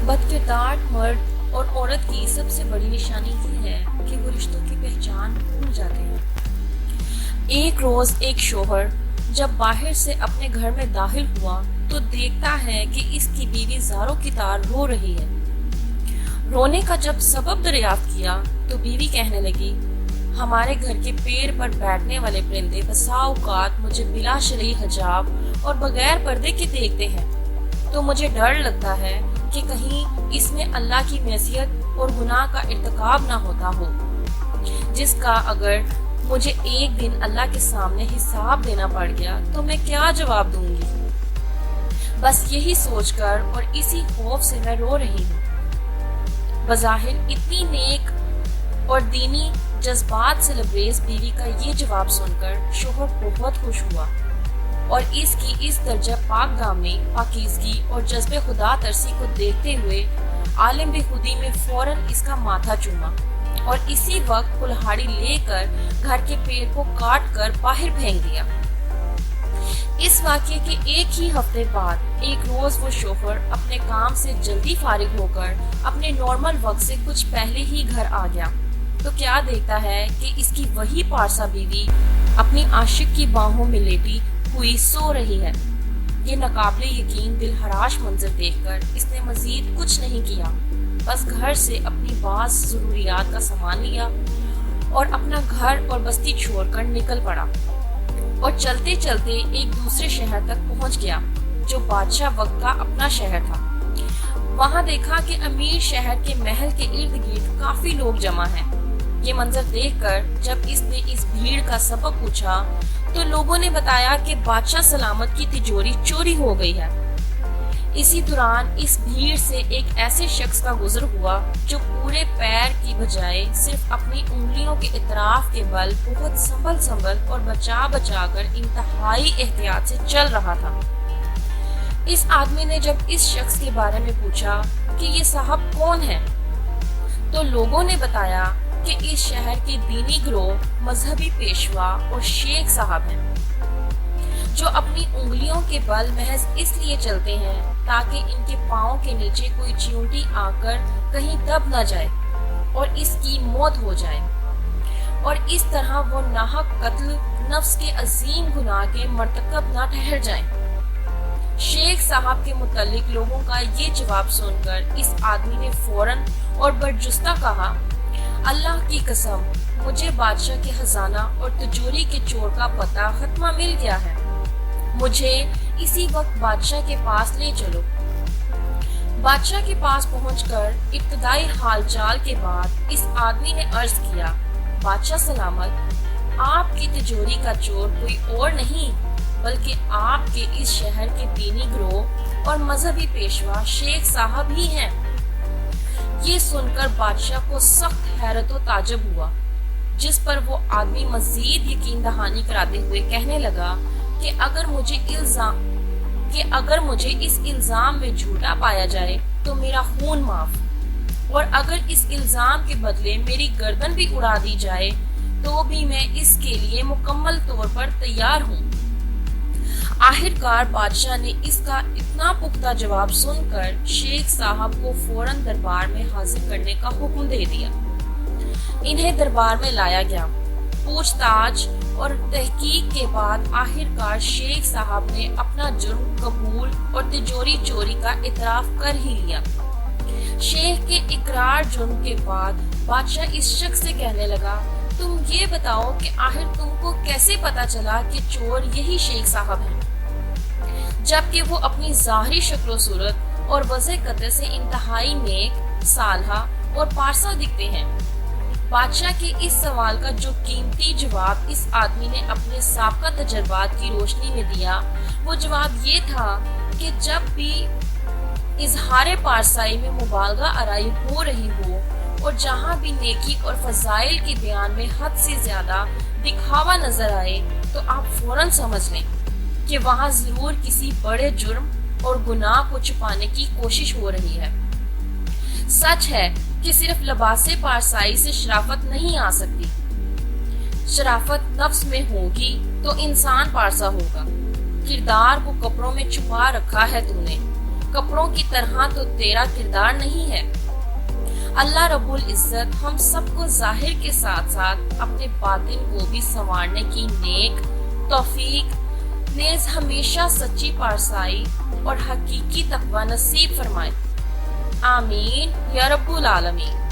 بدکردار مرد اور عورت کی سب سے بڑی نشانی یہ ہے کہ وہ رشتوں کی پہچان بھول جاتے ہیں۔ ایک روز ایک شوہر جب باہر سے اپنے گھر میں داخل ہوا تو دیکھتا ہے کہ اس کی بیوی زاروں کی طرح رو رہی ہے۔ رونے کا جب سبب دریافت کیا تو بیوی کہنے لگی، ہمارے گھر کے پیڑ پر بیٹھنے والے پرندے بسا اوقات مجھے بلا شرعی حجاب اور بغیر پردے کے دیکھتے ہیں، تو مجھے ڈر لگتا ہے کہ کہیں اس میں اللہ کی معصیت اور گناہ کا ارتکاب نہ ہوتا ہو، جس کا اگر مجھے ایک دن اللہ کے سامنے حساب دینا پڑ گیا تو میں کیا جواب دوں گی۔ بس یہی سوچ کر اور اسی خوف سے میں رو رہی ہوں۔ بظاہر اتنی نیک اور دینی جذبات سے لبریز بیوی کا یہ جواب سن کر شوہر بہت خوش ہوا اور اس کی اس درجہ پاک دامنی، پاکیزگی اور جذب خدا ترسی کو دیکھتے ہوئے عالم بخودی میں فوراً اس کا ماتھا چوما اور اسی وقت کلہاڑی لے کر گھر کے پیڑ کو کاٹ کر باہر پھینک دیا۔ اس واقعے کے ایک ہی ہفتے بعد ایک روز وہ شوہر اپنے کام سے جلدی فارغ ہو کر اپنے نارمل وقت سے کچھ پہلے ہی گھر آ گیا تو کیا دیکھتا ہے کہ اس کی وہی پارسا بیوی اپنی عاشق کی باہوں میں لیٹی ہوئی سو رہی ہے۔ یہ ناقابل یقین دل ہراش منظر دیکھ کر اس نے مزید کچھ نہیں کیا، بس گھر سے اپنی بعض ضروریات کا سامان لیا اور اپنا گھر اور بستی چھوڑ کر نکل پڑا اور چلتے چلتے ایک دوسرے شہر تک پہنچ گیا جو بادشاہ وقت کا اپنا شہر تھا۔ وہاں دیکھا کہ امیر شہر کے محل کے ارد گرد کافی لوگ جمع ہیں۔ یہ منظر دیکھ کر جب اس نے اس بھیڑ کا سبب پوچھا تو لوگوں نے بتایا کہ بادشاہ سلامت کی تجوری چوری ہو گئی ہے۔ اسی دوران اس بھیڑ سے ایک ایسے شخص کا گزر ہوا جو پورے پیر کی بجائے صرف اپنی انگلیوں کے اطراف کے بل بہت سنبھل اور بچا کر انتہائی احتیاط سے چل رہا تھا۔ اس آدمی نے جب اس شخص کے بارے میں پوچھا کہ یہ صاحب کون ہے تو لوگوں نے بتایا کہ اس شہر کے دینی گروہ مذہبی پیشوا اور شیخ صاحب ہیں جو اپنی انگلیوں کے بل محض اس لیے چلتے ہیں تاکہ ان کے پاؤں کے نیچے کوئی چیونٹی آ کر کہیں دب نہ جائے اور اس کی موت ہو جائے، اور اس طرح وہ ناحق قتل نفس کے عظیم گناہ کے مرتکب نہ ٹھہر جائیں۔ شیخ صاحب کے متعلق لوگوں کا یہ جواب سن کر اس آدمی نے فوراً اور برجستہ کہا، اللہ کی قسم مجھے بادشاہ کے خزانہ اور تجوری کے چور کا پتہ ختمہ مل گیا ہے، مجھے اسی وقت بادشاہ کے پاس لے چلو۔ بادشاہ کے پاس پہنچ کر ابتدائی حال چال کے بعد اس آدمی نے عرض کیا، بادشاہ سلامت، آپ کی تجوری کا چور کوئی اور نہیں بلکہ آپ کے اس شہر کے دینی گروہ اور مذہبی پیشوا شیخ صاحب ہی ہیں۔ یہ سن کر بادشاہ کو سخت حیرت و تعجب ہوا، جس پر وہ آدمی مزید یقین دہانی کراتے ہوئے کہنے لگا کہ اگر مجھے اس الزام میں جھوٹا پایا جائے تو میرا خون معاف، اور اگر اس الزام کے بدلے میری گردن بھی اڑا دی جائے تو بھی میں اس کے لیے مکمل طور پر تیار ہوں۔ آخرکار بادشاہ نے اس کا اتنا پختہ جواب سن کر شیخ صاحب کو فوراً دربار میں حاضر کرنے کا حکم دے دیا۔ انہیں دربار میں لایا گیا۔ پوچھ تاچھ اور تحقیق کے بعد آخرکار شیخ صاحب نے اپنا جرم قبول اور تجوری چوری کا اعتراف کر ہی لیا۔ شیخ کے اقرار جرم کے بعد بادشاہ اس شخص سے کہنے لگا، تم یہ بتاؤ کہ آخر تم کو کیسے پتا چلا کہ چور یہی شیخ صاحب ہیں، جبکہ وہ اپنی ظاہری شکل و صورت اور وضع قطع سے انتہائی نیک، صالحہ اور پارسا دکھتے ہیں۔ بادشاہ کے اس سوال کا جو قیمتی جواب اس آدمی نے اپنے سابقہ تجربات کی روشنی میں دیا، وہ جواب یہ تھا کہ جب بھی اظہار پارسائی میں مبالغہ آرائی ہو رہی ہو اور جہاں بھی نیکی اور فضائل کے بیان میں حد سے زیادہ دکھاوا نظر آئے تو آپ فوراً سمجھ لیں کہ وہاں ضرور کسی بڑے جرم اور گناہ کو چھپانے کی کوشش ہو رہی ہے۔ سچ ہے کہ صرف لباس پارسائی سے شرافت نہیں آ سکتی، شرافت نفس میں ہوگی تو انسان پارسا ہوگا۔ کردار کو کپڑوں میں چھپا رکھا ہے تو نے، کپڑوں کی طرح تو تیرا کردار نہیں ہے۔ اللہ رب العزت ہم سب کو ظاہر کے ساتھ ساتھ اپنے باطن کو بھی سنوارنے کی نیک توفیق نیز ہمیشہ سچی پارسائی اور حقیقی تقوی نصیب فرمائے۔ آمین یا رب العالمین۔